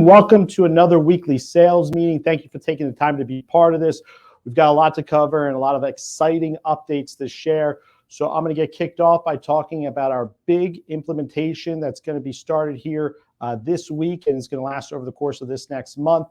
Welcome to another weekly sales meeting. Thank you for taking the time to be part of this. We've got a lot to cover and a lot of exciting updates to share. So I'm going to get kicked off by talking about our big implementation that's going to be started here this week, and it's going to last over the course of this next month.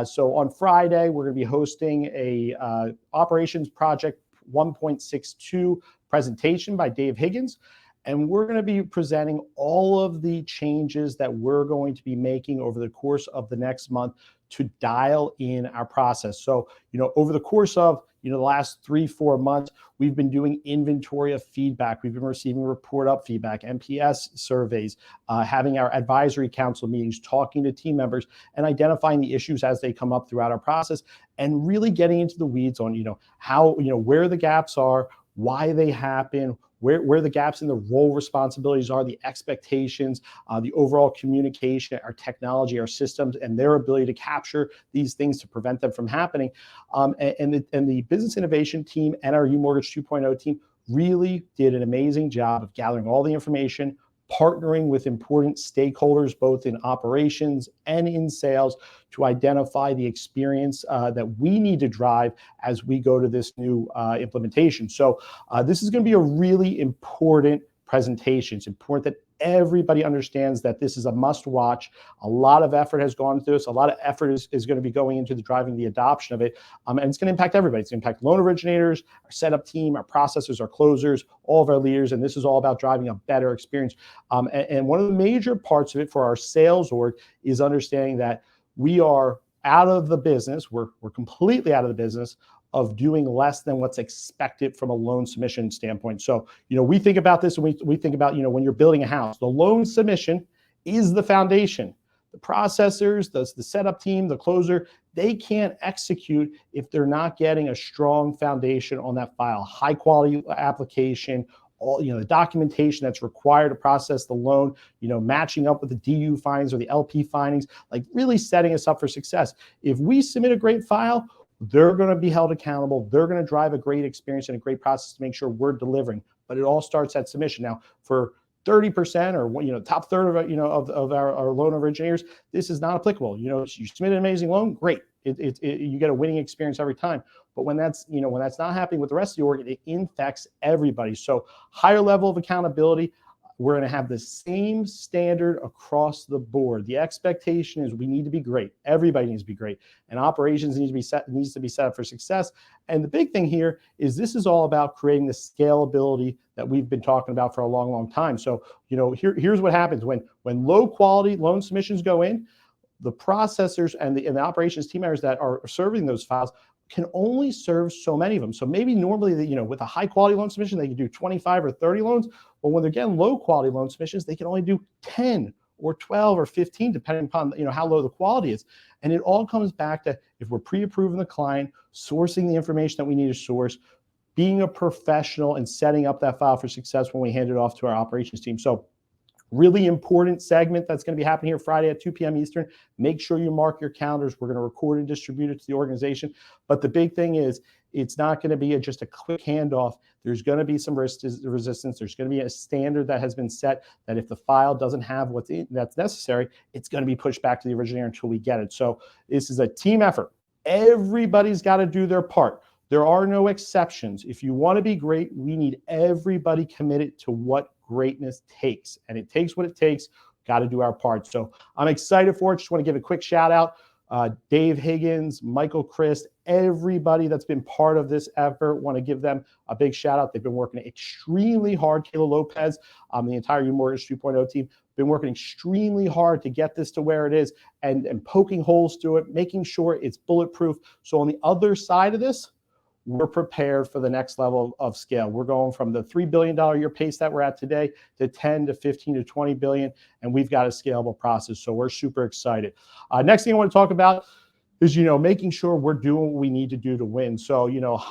So on Friday, we're going to be hosting a Operations Project 1.62 presentation by Dave Higgins. And we're going to be presenting all of the changes that we're going to be making over the course of the next month to dial in our process. So, over the course of, the last 3-4 months, we've been doing inventory of feedback. We've been receiving report up feedback, NPS surveys, having our advisory council meetings, talking to team members and identifying the issues as they come up throughout our process and really getting into the weeds on, how, where the gaps are, why they happen, where the gaps in the role responsibilities are, the expectations, the overall communication, our technology, our systems, and their ability to capture these things to prevent them from happening. And the business innovation team and our UMortgage 2.0 team really did an amazing job of gathering all the information, partnering with important stakeholders, both in operations and in sales, to identify the experience that we need to drive as we go to this new implementation. So this is going to be a really important presentation. It's important that everybody understands that this is a must watch. A lot of effort has gone into this. A lot of effort is going to be going into driving the adoption of it. And it's going to impact everybody. It's going to impact loan originators, our setup team, our processors, our closers, all of our leaders. And this is all about driving a better experience. And one of the major parts of it for our sales org is understanding that we are out of the business. We're completely out of the business of doing less than what's expected from a loan submission standpoint. So, we think about this and we think about, when you're building a house, the loan submission is the foundation. The processors, the setup team, the closer, they can't execute if they're not getting a strong foundation on that file, high quality application, all, the documentation that's required to process the loan, matching up with the DU findings or the LP findings, like really setting us up for success. If we submit a great file, they're going to be held accountable. They're going to drive a great experience and a great process to make sure we're delivering. But it all starts at submission. Now, for 30% or top third of our loan originators, this is not applicable. You submit an amazing loan, great. You get a winning experience every time. But when that's not happening with the rest of the org, it infects everybody. So higher level of accountability. We're going to have the same standard across the board. The expectation is we need to be great. Everybody needs to be great, and operations needs to be set up for success. And the big thing here is this is all about creating the scalability that we've been talking about for a long, long time. So, here's what happens when low quality loan submissions go in. The processors and the operations team members that are serving those files can only serve so many of them. So maybe normally, with a high quality loan submission, they can do 25 or 30 loans. But when they're getting low quality loan submissions, they can only do 10 or 12 or 15, depending upon how low the quality is. And it all comes back to, if we're pre-approving the client, sourcing the information that we need to source, being a professional and setting up that file for success when we hand it off to our operations team. So really important segment that's going to be happening here Friday at 2 p.m. Eastern. Make sure you mark your calendars. We're going to record and distribute it to the organization. But the big thing is, it's not going to be just a quick handoff. There's going to be some resistance. There's going to be a standard that has been set that if the file doesn't have that's necessary, it's going to be pushed back to the originator until we get it. So this is a team effort. Everybody's got to do their part. There are no exceptions. If you want to be great, we need everybody committed to what greatness takes. And it takes what it takes. Got to do our part. So I'm excited for it. Just want to give a quick shout out. Dave Higgins, Michael Christ, everybody that's been part of this effort, want to give them a big shout out. They've been working extremely hard. Kayla Lopez, the entire UMortgage 2.0 team, been working extremely hard to get this to where it is and poking holes through it, making sure it's bulletproof. So on the other side of this, we're prepared for the next level of scale. We're going from the $3 billion a year pace that we're at today to 10 to 15 to 20 billion, and we've got a scalable process. So we're super excited. Next thing I want to talk about is, making sure we're doing what we need to do to win. So,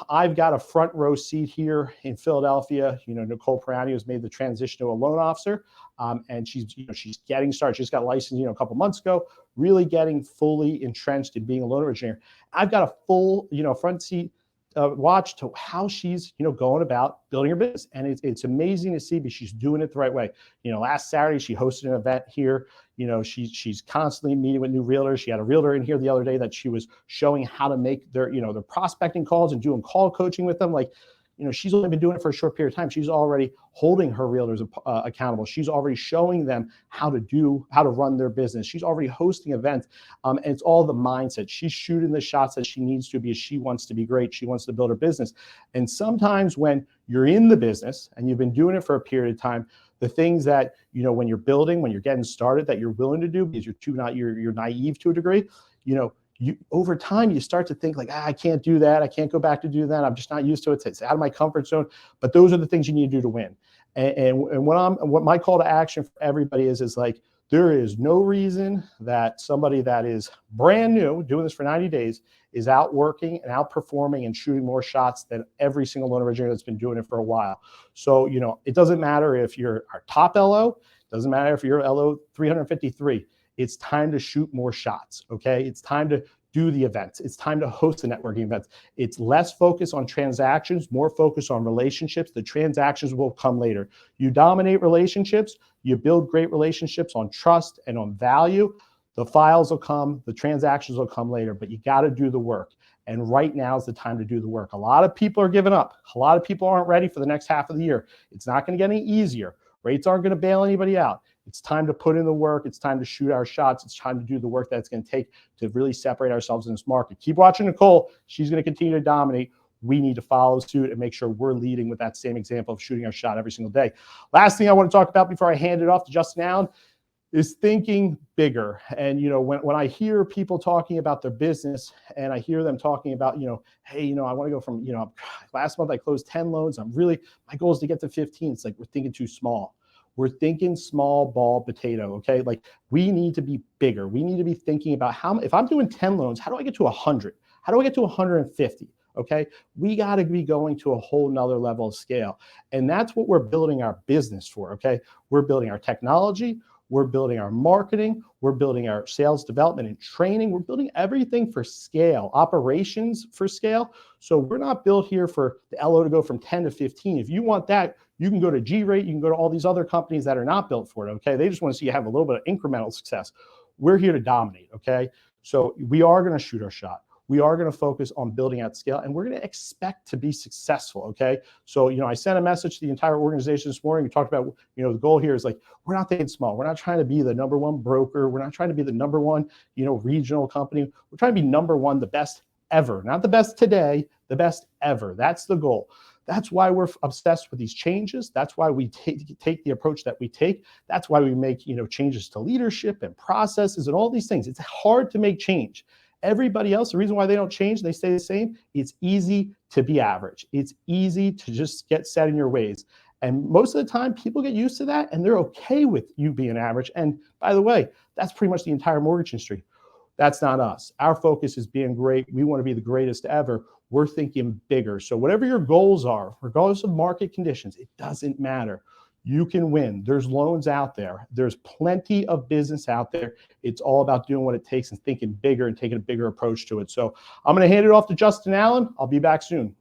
I've got a front row seat here in Philadelphia. Nicole Perani has made the transition to a loan officer, and she's getting started. She just got licensed, a couple months ago, really getting fully entrenched in being a loan originator. I've got a full, front seat watch to how she's, going about building her business. And it's amazing to see, but she's doing it the right way. Last Saturday, she hosted an event here. She's constantly meeting with new realtors. She had a realtor in here the other day that she was showing how to make their prospecting calls and doing call coaching with them. Like, she's only been doing it for a short period of time. She's already holding her realtors accountable. She's already showing them how to run their business. She's already hosting events. And it's all the mindset. She's shooting the shots that she needs to because she wants to be great. She wants to build her business. And sometimes when you're in the business and you've been doing it for a period of time, the things that, when you're building, when you're getting started, that you're willing to do because you're naive to a degree, over time, you start to think like, I can't do that. I can't go back to do that. I'm just not used to it. It's out of my comfort zone. But those are the things you need to do to win. And what my call to action for everybody is like, there is no reason that somebody that is brand new, doing this for 90 days, is out working and outperforming and shooting more shots than every single loan originator that's been doing it for a while. So, it doesn't matter if you're our top LO, it doesn't matter if you're LO 353. It's time to shoot more shots, okay? It's time to do the events. It's time to host the networking events. It's less focus on transactions, more focus on relationships. The transactions will come later. You dominate relationships, you build great relationships on trust and on value. The files will come, the transactions will come later, but you got to do the work. And right now is the time to do the work. A lot of people are giving up. A lot of people aren't ready for the next half of the year. It's not going to get any easier. Rates aren't going to bail anybody out. It's time to put in the work. It's time to shoot our shots. It's time to do the work that's going to take to really separate ourselves in this market. Keep watching Nicole. She's going to continue to dominate. We need to follow suit and make sure we're leading with that same example of shooting our shot every single day. Last thing I want to talk about before I hand it off to Justin Allen is thinking bigger. And, when I hear people talking about their business and I hear them talking about, hey, I want to go from, last month I closed 10 loans. My goal is to get to 15. It's like, we're thinking too small. We're thinking small ball potato, okay? Like, we need to be bigger. We need to be thinking about if I'm doing 10 loans, how do I get to 100? How do I get to 150? Okay, we got to be going to a whole nother level of scale. And that's what we're building our business for, okay? We're building our technology. We're building our marketing. We're building our sales development and training. We're building everything for scale, operations for scale. So we're not built here for the LO to go from 10 to 15. If you want that, you can go to G-Rate. You can go to all these other companies that are not built for it, okay? They just want to see you have a little bit of incremental success. We're here to dominate, okay? So we are going to shoot our shot. We are going to focus on building at scale, and we're going to expect to be successful, okay? So, I sent a message to the entire organization this morning. We talked about, the goal here is like, we're not thinking small. We're not trying to be the number one broker. We're not trying to be the number one, regional company. We're trying to be number one, the best ever. Not the best today, the best ever. That's the goal. That's why we're obsessed with these changes. That's why we take the approach that we take. That's why we make, changes to leadership and processes and all these things. It's hard to make change. Everybody else, the reason why they don't change, they stay the same, it's easy to be average. It's easy to just get set in your ways. And most of the time, people get used to that, and they're okay with you being average. And by the way, that's pretty much the entire mortgage industry. That's not us. Our focus is being great. We want to be the greatest ever. We're thinking bigger. So whatever your goals are, regardless of market conditions, it doesn't matter. You can win. There's loans out there. There's plenty of business out there. It's all about doing what it takes and thinking bigger and taking a bigger approach to it. So I'm going to hand it off to Justin Allen. I'll be back soon.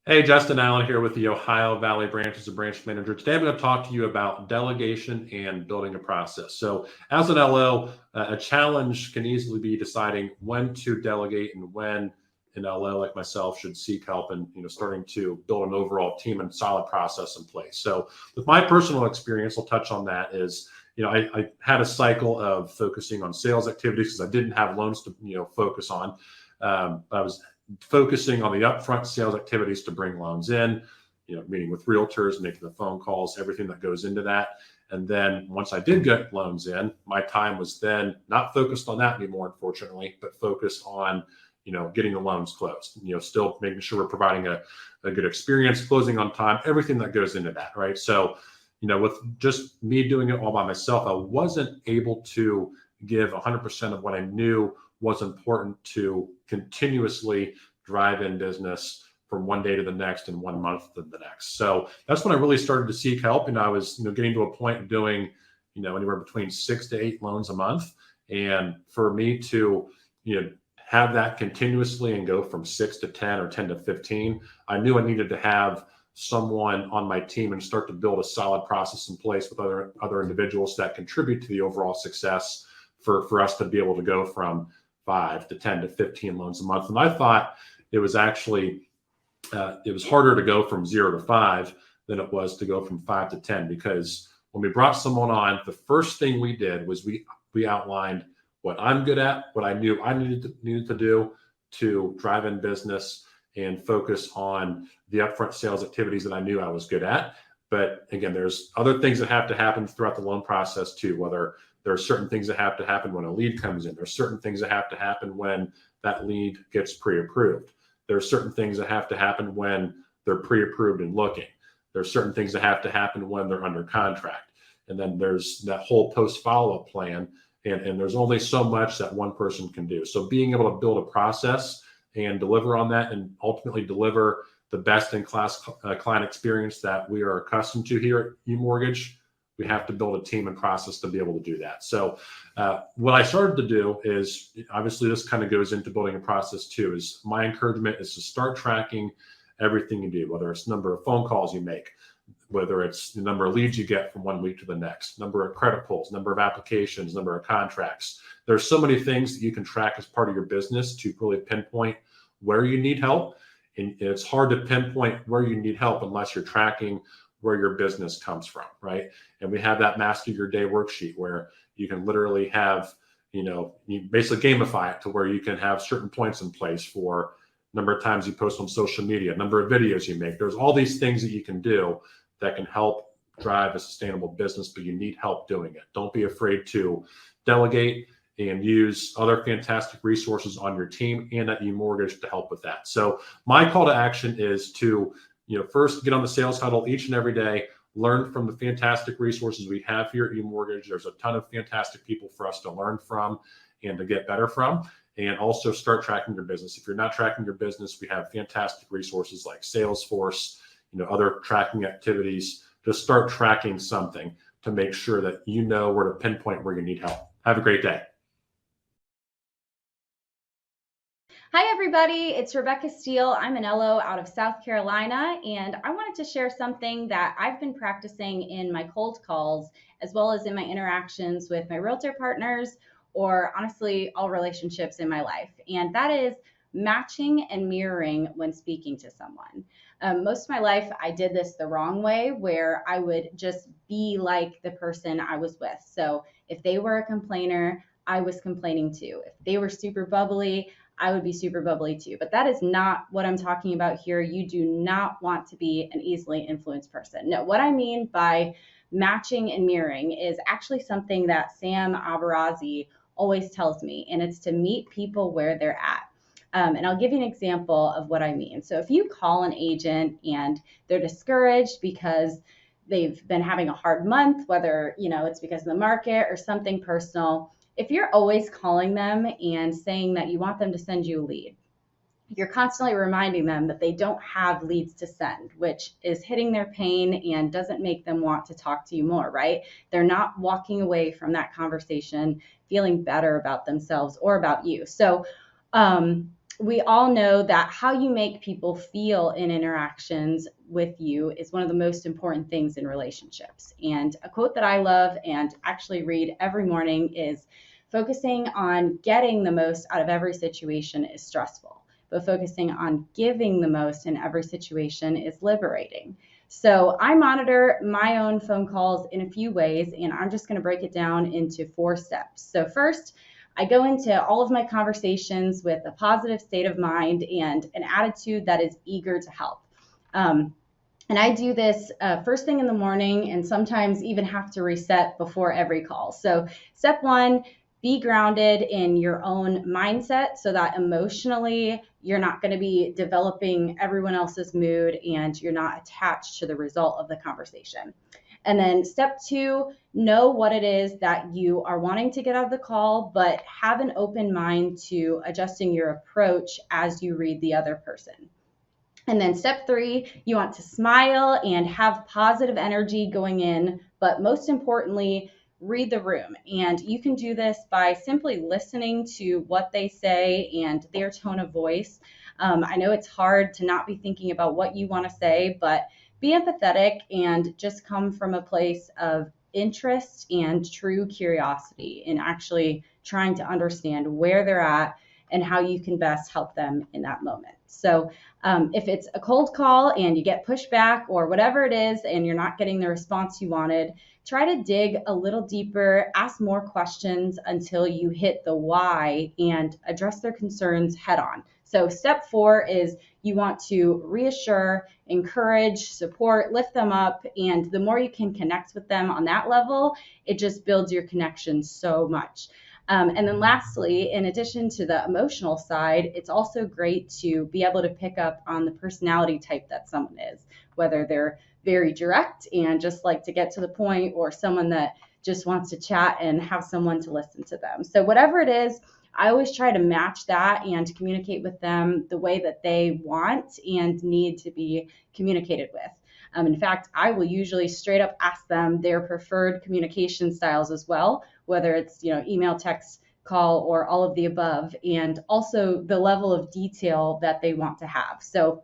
Hey, Justin Allen here with the Ohio Valley branch as a branch manager. Today I'm going to talk to you about delegation and building a process. So as an LO, a challenge can easily be deciding when to delegate and when an LO like myself should seek help and starting to build an overall team and solid process in place. So with my personal experience, I'll touch on that is, I had a cycle of focusing on sales activities because I didn't have loans to focus on. I was focusing on the upfront sales activities to bring loans in, meeting with realtors, making the phone calls, everything that goes into that. And then once I did get loans in, my time was then not focused on that anymore, unfortunately, but focused on getting the loans closed, still making sure we're providing a good experience, closing on time, everything that goes into that, right? So, with just me doing it all by myself, I wasn't able to give 100% of what I knew was important to continuously drive in business from one day to the next and 1 month to the next. So that's when I really started to seek help. I was, getting to a point of doing, anywhere between 6 to 8 loans a month. And for me to, have that continuously and go from 6 to 10 or 10 to 15, I knew I needed to have someone on my team and start to build a solid process in place with other individuals that contribute to the overall success for us to be able to go from 5 to 10 to 15 loans a month. And I thought it was actually it was harder to go from 0 to 5 than it was to go from 5 to 10, because when we brought someone on, the first thing we did was we outlined what I'm good at, what I knew I needed to do to drive in business and focus on the upfront sales activities that I knew I was good at. But again, there's other things that have to happen throughout the loan process too, whether there are certain things that have to happen when a lead comes in. There's certain things that have to happen when that lead gets pre-approved. There are certain things that have to happen when they're pre-approved and looking. There are certain things that have to happen when they're under contract. And then there's that whole post follow-up plan. And there's only so much that one person can do. So being able to build a process and deliver on that, and ultimately deliver the best-in-class client experience that we are accustomed to here at UMortgage, we have to build a team and process to be able to do that. So what I started to do is, obviously this kind of goes into building a process too, is my encouragement is to start tracking everything you do, whether it's the number of phone calls you make, whether it's the number of leads you get from one week to the next, number of credit pulls, number of applications, number of contracts. There's so many things that you can track as part of your business to really pinpoint where you need help. And it's hard to pinpoint where you need help unless you're tracking where your business comes from, right? And we have that master your day worksheet where you can literally have, you basically gamify it to where you can have certain points in place for number of times you post on social media, number of videos you make. There's all these things that you can do that can help drive a sustainable business, but you need help doing it. Don't be afraid to delegate and use other fantastic resources on your team and at UMortgage to help with that. So my call to action is to, first get on the sales huddle each and every day, learn from the fantastic resources we have here at UMortgage. There's a ton of fantastic people for us to learn from and to get better from, and also start tracking your business. If you're not tracking your business, we have fantastic resources like Salesforce, other tracking activities. Just start tracking something to make sure that you know where to pinpoint where you need help. Have a great day. Hi, everybody. It's Rebekah Steele. I'm an LO out of South Carolina, and I wanted to share something that I've been practicing in my cold calls, as well as in my interactions with my realtor partners, or honestly, all relationships in my life. And that is matching and mirroring when speaking to someone. Most of my life, I did this the wrong way, where I would just be like the person I was with. So if they were a complainer, I was complaining too. If they were super bubbly, I would be super bubbly too. But that is not what I'm talking about here. You do not want to be an easily influenced person. No, what I mean by matching and mirroring is actually something that Sam Abarazi always tells me, and it's to meet people where they're at. And I'll give you an example of what I mean. So if you call an agent and they're discouraged because they've been having a hard month, whether it's because of the market or something personal, if you're always calling them and saying that you want them to send you a lead, you're constantly reminding them that they don't have leads to send, which is hitting their pain and doesn't make them want to talk to you more, right? They're not walking away from that conversation feeling better about themselves or about you. So we all know that how you make people feel in interactions with you is one of the most important things in relationships. And a quote that I love and actually read every morning is, focusing on getting the most out of every situation is stressful, but focusing on giving the most in every situation is liberating. So I monitor my own phone calls in a few ways, and I'm just going to break it down into 4 steps. So first, I go into all of my conversations with a positive state of mind and an attitude that is eager to help. And I do this first thing in the morning, and sometimes even have to reset before every call. So step 1, be grounded in your own mindset so that emotionally you're not going to be developing everyone else's mood and you're not attached to the result of the conversation. And then step 2, know what it is that you are wanting to get out of the call, but have an open mind to adjusting your approach as you read the other person. And then step 3, you want to smile and have positive energy going in, but most importantly, read the room. And you can do this by simply listening to what they say and their tone of voice. I know it's hard to not be thinking about what you want to say, but be empathetic and just come from a place of interest and true curiosity in actually trying to understand where they're at and how you can best help them in that moment. So if it's a cold call and you get pushback or whatever it is and you're not getting the response you wanted, try to dig a little deeper, ask more questions until you hit the why and address their concerns head on. So step 4 is you want to reassure, encourage, support, lift them up. And the more you can connect with them on that level, it just builds your connection so much. And then lastly, in addition to the emotional side, it's also great to be able to pick up on the personality type that someone is, whether they're very direct and just like to get to the point, or someone that just wants to chat and have someone to listen to them. So whatever it is, I always try to match that and communicate with them the way that they want and need to be communicated with. In fact, I will usually straight up ask them their preferred communication styles as well, whether it's email, text, call, or all of the above, and also the level of detail that they want to have. So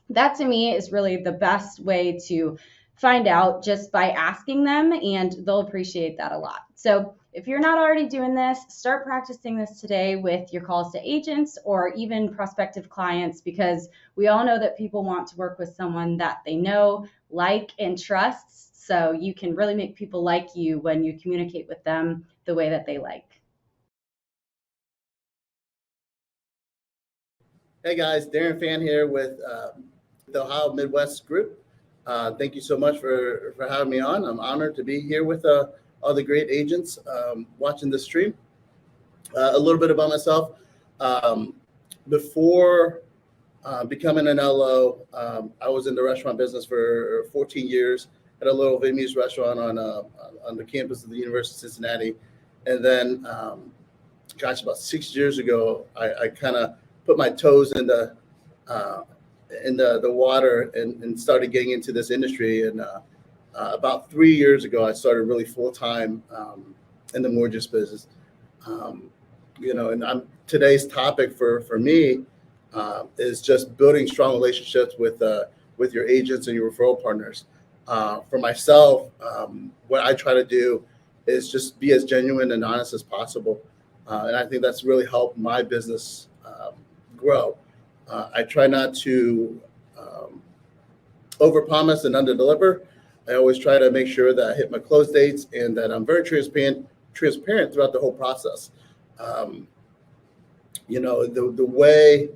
that to me is really the best way to find out, just by asking them, and they'll appreciate that a lot. So if you're not already doing this, start practicing this today with your calls to agents or even prospective clients, because we all know that people want to work with someone that they know, like, and trust. So you can really make people like you when you communicate with them the way that they like. Hey guys, Darren Phan here with the Ohio Midwest Group. Thank you so much for having me on. I'm honored to be here with all the great agents watching this stream. A little bit about myself. Before becoming an LO, I was in the restaurant business for 14 years at a little Vietnamese restaurant on the campus of the University of Cincinnati. And then, about 6 years ago, I kind of put my toes in the water and started getting into this industry. And about 3 years ago, I started really full time in the mortgage business. And today's topic for me is just building strong relationships with your agents and your referral partners. For myself, what I try to do is just be as genuine and honest as possible. And I think that's really helped my business grow. I try not to overpromise and underdeliver. I always try to make sure that I hit my close dates and that I'm very transparent throughout the whole process. The way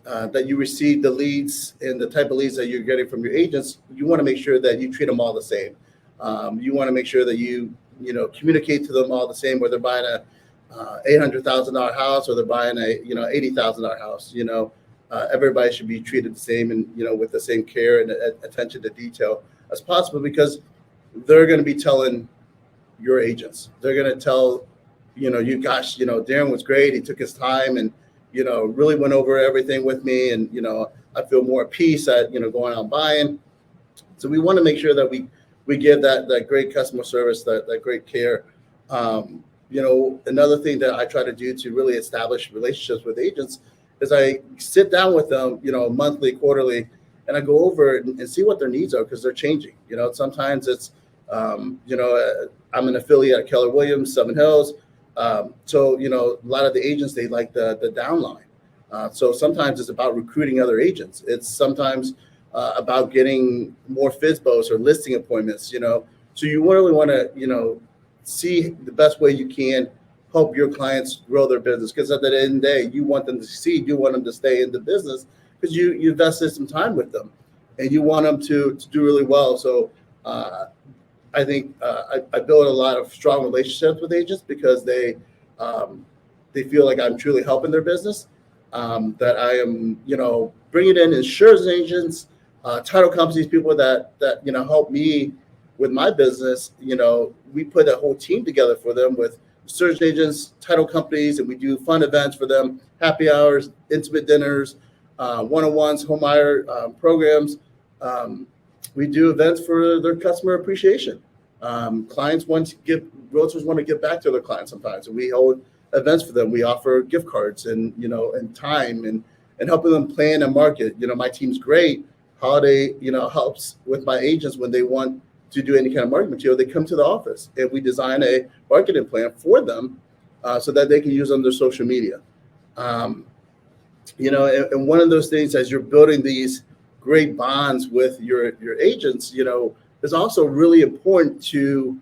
that you receive the leads and the type of leads that you're getting from your agents, you want to make sure that you treat them all the same. You want to make sure that you communicate to them all the same, whether they're buying a $800,000 house or they're buying a $80,000 house. Everybody should be treated the same and with the same care and attention to detail as possible, because they're going to be telling your agents. They're going to tell Darren was great. He took his time and really went over everything with me, and I feel more at peace at going out and buying. So we want to make sure that we give that great customer service, that great care. Another thing that I try to do to really establish relationships with agents is I sit down with them, monthly, quarterly, and I go over and see what their needs are, because they're changing. Sometimes it's, I'm an affiliate at Keller Williams, Seven Hills. So a lot of the agents, they like the downline. So sometimes it's about recruiting other agents. It's sometimes about getting more FSBOs or listing appointments, So you really want to, see the best way you can help your clients grow their business, because at the end of the day, you want them to succeed. You want them to stay in the business because you invested some time with them and you want them to do really well. So I think I build a lot of strong relationships with agents because they feel like I'm truly helping their business, that I am, bringing in insurance agents, title companies, people that help me with my business. We put a whole team together for them with search agents, title companies, and we do fun events for them, happy hours, intimate dinners, one-on-ones, home buyer programs. We do events for their customer appreciation. Realtors want to give back to their clients sometimes, and we hold events for them. We offer gift cards and time and helping them plan and market. My team's great. Holiday, helps with my agents when they want to do any kind of marketing material. They come to the office and we design a marketing plan for them so that they can use on their social media. And one of those things, as you're building these great bonds with your agents, it's also really important to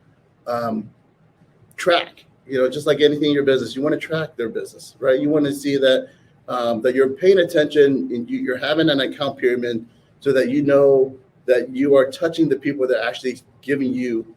track. Just like anything in your business, you want to track their business, right? You want to see that that you're paying attention and you're having an account pyramid so that you know that you are touching the people that are actually giving you,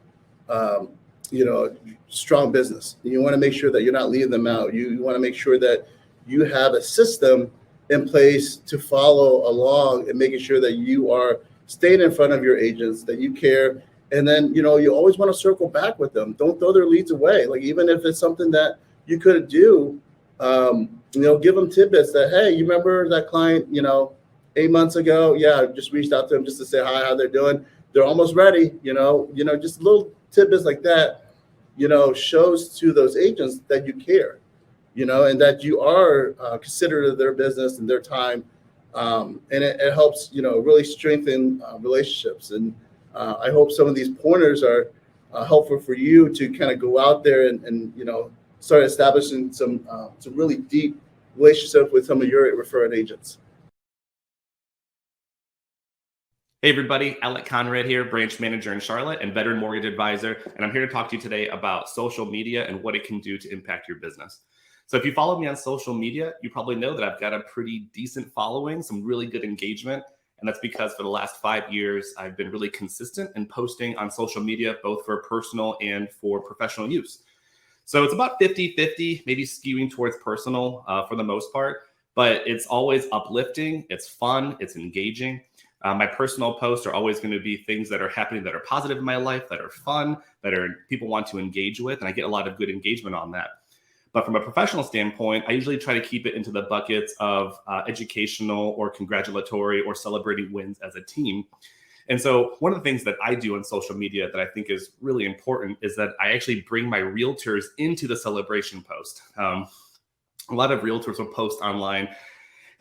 strong business. You want to make sure that you're not leaving them out. You want to make sure that you have a system in place to follow along and making sure that you are staying in front of your agents, that you care. And then, you always want to circle back with them. Don't throw their leads away. Like, even if it's something that you could do, give them tidbits that, hey, you remember that client, 8 months ago? Yeah, I just reached out to them just to say hi, how they're doing. They're almost ready, just little tidbits like that, shows to those agents that you care, and that you are considerate of their business and their time. And it helps, really strengthen relationships. And I hope some of these pointers are helpful for you to kind of go out there and start establishing some really deep relationships with some of your referring agents. Hey everybody, Alec Conrad here, branch manager in Charlotte and veteran mortgage advisor. And I'm here to talk to you today about social media and what it can do to impact your business. So if you follow me on social media, you probably know that I've got a pretty decent following, some really good engagement. And that's because for the last 5 years, I've been really consistent in posting on social media, both for personal and for professional use. So it's about 50-50, maybe skewing towards personal for the most part, but it's always uplifting, it's fun, it's engaging. My personal posts are always going to be things that are happening that are positive in my life, that are fun, that are people want to engage with, and I get a lot of good engagement on that. But from a professional standpoint, I usually try to keep it into the buckets of educational or congratulatory or celebrating wins as a team. And so one of the things that I do on social media that I think is really important is that I actually bring my realtors into the celebration post. A lot of realtors will post online.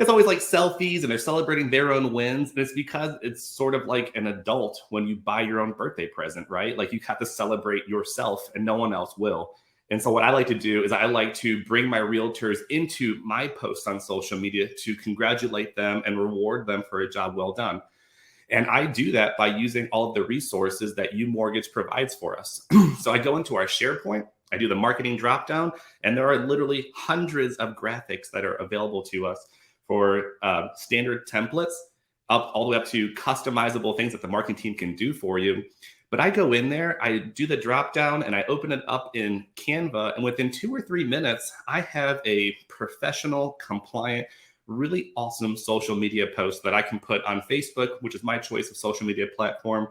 It's always like selfies and they're celebrating their own wins. And it's because it's sort of like an adult when you buy your own birthday present, right? Like, you have to celebrate yourself and no one else will. And so what I like to do is I like to bring my realtors into my posts on social media to congratulate them and reward them for a job well done. And I do that by using all of the resources that UMortgage provides for us. So I go into our SharePoint, I do the marketing dropdown, and there are literally hundreds of graphics that are available to us for standard templates up all the way up to customizable things that the marketing team can do for you. But I go in there, I do the drop down, and I open it up in Canva. And within 2 or 3 minutes, I have a professional, compliant, really awesome social media post that I can put on Facebook, which is my choice of social media platform.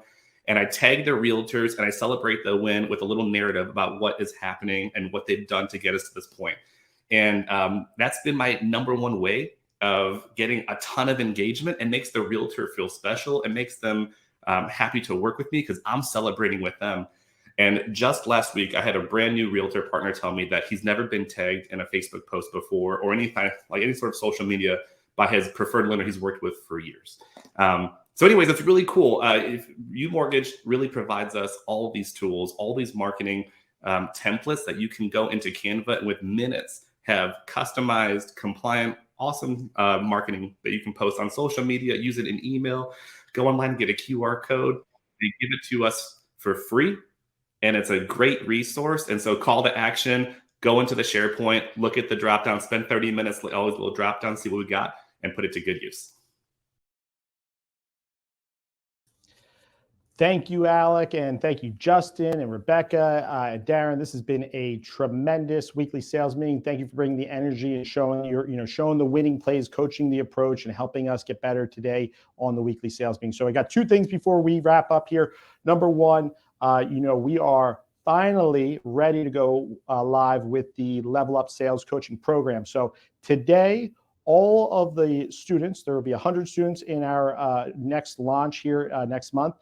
And I tag the realtors and I celebrate the win with a little narrative about what is happening and what they've done to get us to this point. And that's been my number one way of getting a ton of engagement, and makes the realtor feel special and makes them happy to work with me because I'm celebrating with them. And just last week, I had a brand new realtor partner tell me that he's never been tagged in a Facebook post before or any sort of social media by his preferred lender he's worked with for years. So anyways, it's really cool. UMortgage really provides us all of these tools, all these marketing templates that you can go into Canva and with minutes have customized, compliant, awesome marketing that you can post on social media, use it in email, go online, get a QR code. They give it to us for free, and it's a great resource. And so call to action, go into the SharePoint, look at the dropdown, spend 30 minutes, always will drop down, see what we got, and put it to good use. Thank you, Alec, and thank you, Justin and Rebekah and Darren. This has been a tremendous weekly sales meeting. Thank you for bringing the energy and showing the winning plays, coaching the approach, and helping us get better today on the weekly sales meeting. So I got 2 things before we wrap up here. Number one, we are finally ready to go live with the Level Up Sales Coaching Program. So today, all of the students, there will be 100 students in our next launch here next month.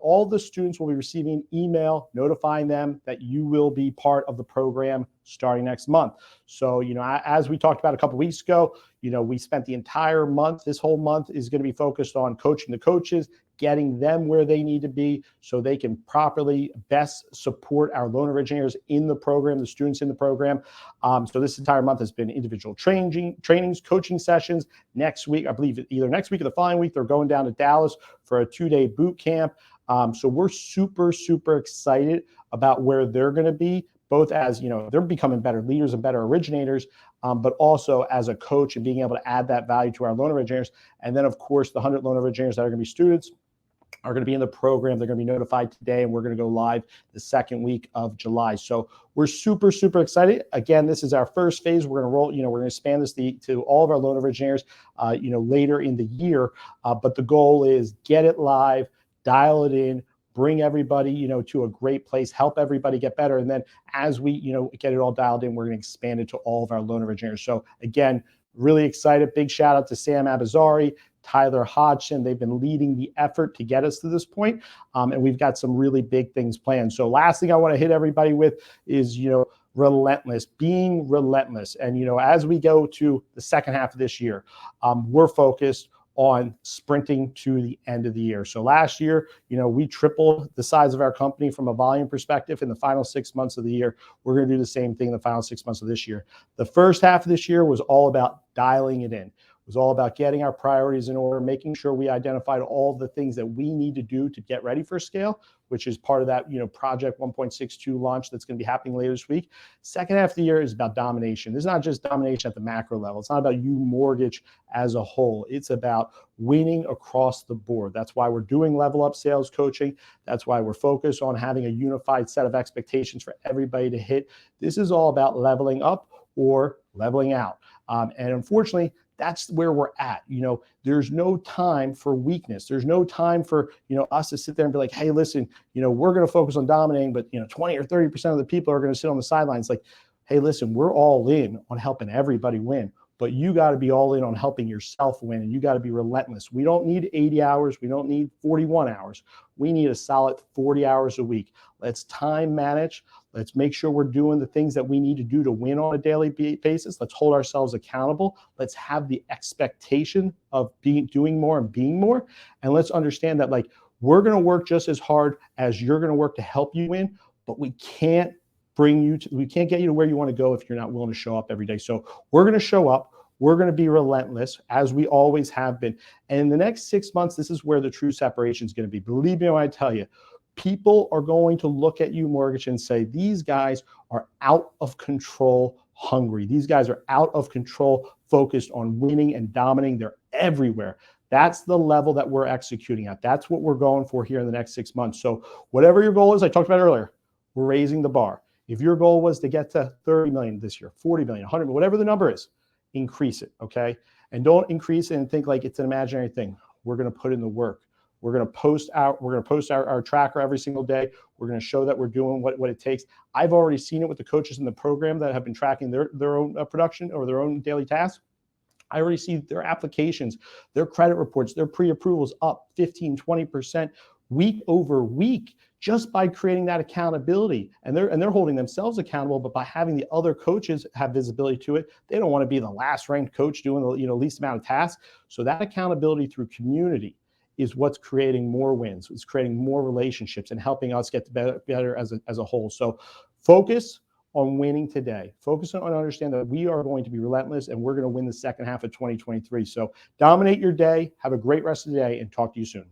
All the students will be receiving an email notifying them that you will be part of the program starting next month. So, as we talked about a couple weeks ago, we spent the entire month, this whole month is going to be focused on coaching the coaches, getting them where they need to be so they can properly best support our loan originators in the program, the students in the program. So this entire month has been individual trainings, coaching sessions. Next week, I believe either next week or the following week, they're going down to Dallas for a 2-day boot camp. So we're super, super excited about where they're going to be, both as, they're becoming better leaders and better originators, but also as a coach and being able to add that value to our loan originators. And then, of course, the 100 loan originators that are going to be students are going to be in the program. They're going to be notified today, and we're going to go live the second week of July. So we're super, super excited. Again, this is our first phase. We're going to roll, we're going to expand this to all of our loan originators, later in the year. But the goal is get it live, dial it in, bring everybody, to a great place, help everybody get better. And then as we, get it all dialed in, we're going to expand it to all of our loan originators. So again, really excited. Big shout out to Sam Abazari, Tyler Hodgson. They've been leading the effort to get us to this point. And we've got some really big things planned. So last thing I want to hit everybody with is, being relentless. And, as we go to the second half of this year, we're focused on sprinting to the end of the year. So last year, we tripled the size of our company from a volume perspective in the final 6 months of the year. We're going to do the same thing in the final 6 months of this year. The first half of this year was all about dialing it in. It was all about getting our priorities in order, making sure we identified all the things that we need to do to get ready for scale, which is part of that, Project 1.62 launch that's going to be happening later this week. Second half of the year is about domination. It's not just domination at the macro level. It's not about UMortgage as a whole. It's about winning across the board. That's why we're doing level up sales coaching. That's why we're focused on having a unified set of expectations for everybody to hit. This is all about leveling up or leveling out. And unfortunately, that's where we're at. There's no time for weakness. There's no time for, us to sit there and be like, hey, listen, we're going to focus on dominating, but 20 or 30% of the people are going to sit on the sidelines. Like, hey, listen, we're all in on helping everybody win, but you got to be all in on helping yourself win, and you got to be relentless. We don't need 80 hours. We don't need 41 hours. We need a solid 40 hours a week. Let's time manage. Let's make sure we're doing the things that we need to do to win on a daily basis. Let's hold ourselves accountable. Let's have the expectation of doing more and being more. And let's understand that, we're going to work just as hard as you're going to work to help you win, but we can't get you to where you want to go if you're not willing to show up every day. So we're going to show up. We're going to be relentless, as we always have been. And in the next 6 months, this is where the true separation is going to be. Believe me when I tell you, people are going to look at UMortgage and say, these guys are out of control hungry. These guys are out of control, focused on winning and dominating. They're everywhere. That's the level that we're executing at. That's what we're going for here in the next 6 months. So whatever your goal is, I talked about earlier, we're raising the bar. If your goal was to get to 30 million this year, 40 million, 100 million, whatever the number is, increase it, okay? And don't increase it and think like it's an imaginary thing. We're going to put in the work. We're going to post our tracker every single day. We're going to show that we're doing what it takes. I've already seen it with the coaches in the program that have been tracking their own production or their own daily tasks. I already see their applications, their credit reports, their pre-approvals up 15, 20% week over week, just by creating that accountability. And they're holding themselves accountable, but by having the other coaches have visibility to it, they don't want to be the last ranked coach doing the least amount of tasks. So that accountability through community is what's creating more wins. It's creating more relationships and helping us get better as a whole. So focus on winning today. Focus on understanding that we are going to be relentless, and we're going to win the second half of 2023. So dominate your day. Have a great rest of the day, and talk to you soon.